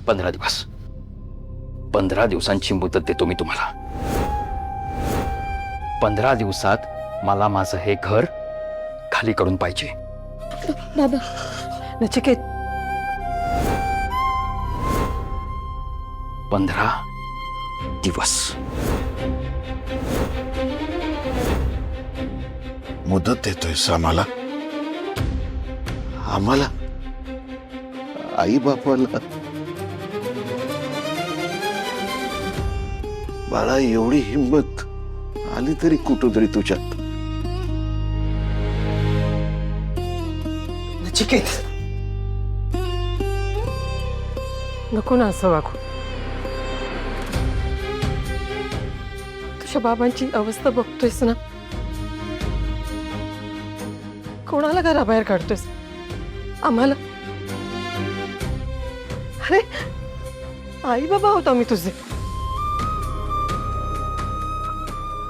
15 दिवस, 15 दिवसांची मुदत देतो मी तुम्हाला. 15 दिवसात मला माझं हे घर खाली करून पाहिजे. बाबा. नचिकेत, 15 दिवस. मुदत देतोयस आम्हाला? आम्हाला? आई बापाला? बाळा, एवढी हिंमत आली तरी कुठंतरी तुझ्यात. नचिकेत, नको ना असं वागू. तुझ्या बाबांची अवस्था बघतोयस ना, कोणाला घराबाहेर काढतोयस? आम्हाला? अरे आई बाबा होतो मी तुझे.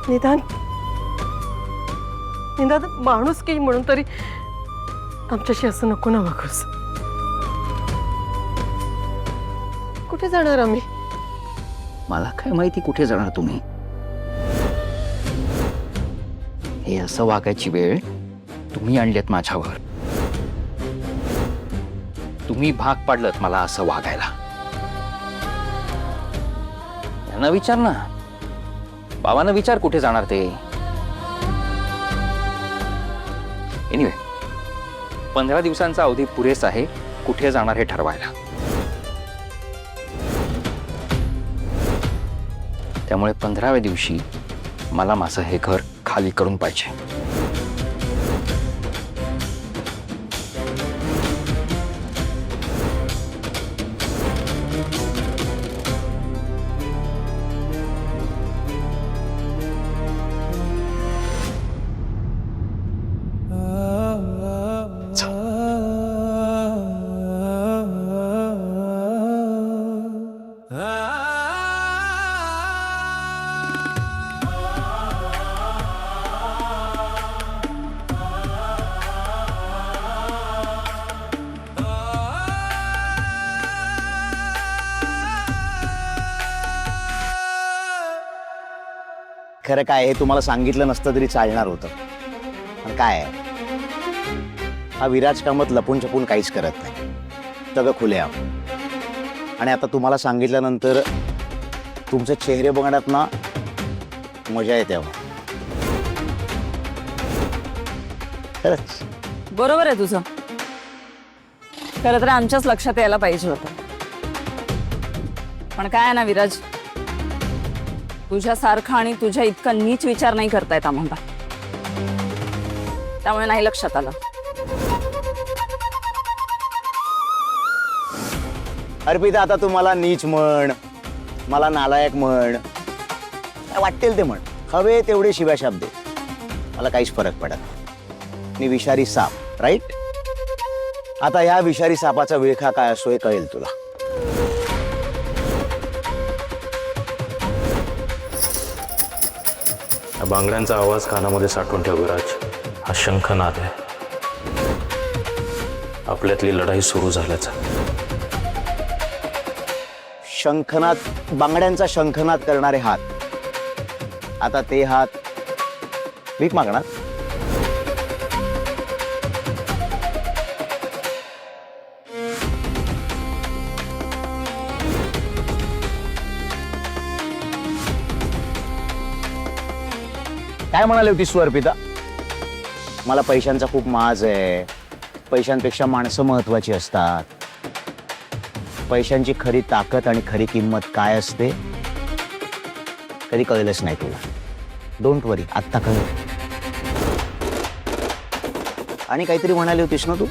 निदान निदान माणूस की म्हणून तरी आमच्याशी असं नको ना वागूस. कुठे जाणार आम्ही? मला काय माहिती कुठे जाणार तुम्ही. हे असं वागायची वेळ तुम्ही आणलीत माझ्यावर. तुम्ही भाग पाडलत मला असं वागायला. यांना विचार ना, बाबांना विचार कुठे जाणार ते. एनिवे, 15 दिवसांचा अवधी पुरेसा आहे कुठे जाणार हे ठरवायला. त्यामुळे 15व्या दिवशी मला माझं हे घर खाली करून पाहिजे. खरं काय हे तुम्हाला सांगितलं नसतं तरी चालणार होतं. पण काय आहे, हा विराज कामत लपून छपून काहीच करत नाही, सगळं खुलेआम. आणि आता तुम्हाला सांगितल्यानंतर तुमचे चेहरे बघण्यात ना मजा येते. खरंच बरोबर आहे तुझं. खरं तर आमच्याच लक्षात यायला पाहिजे होतं. पण काय आहे ना विराज, तुझ्यासारखा आणि तुझ्या इतका नीच विचार नाही करतायत आम्हाला, त्यामुळे नाही लक्षात आलं. अर्पिता, आता तुम्हाला नीच म्हण, मला नालायक म्हण, काय वाटेल ते म्हण, हवे तेवढे शिव्या शब्द, मला काहीच फरक पडत नाही. मी विषारी साप, राईट? आता ह्या विषारी सापाचा विळखा काय असतो हे कळेल तुला. बांगड्यांचा आवाज कानामध्ये साठवून ठेव विराज. हा शंखनाद आहे. आपल्यातली लढाई सुरू झाल्याचा. शंखनाद, बांगड्यांचा शंखनाद करणारे हात, आता ते हात भीक मागणार. काय म्हणाले होतीस तू अर्पिता? मला पैशांचा खूप माज आहे, पैशांपेक्षा माणसं महत्वाची असतात, पैशांची खरी ताकद आणि खरी किंमत काय असते कधी कळलंच नाही तुला. डोंट वरी, आत्ता कळलं. आणि काहीतरी म्हणाली होतीस ना तू?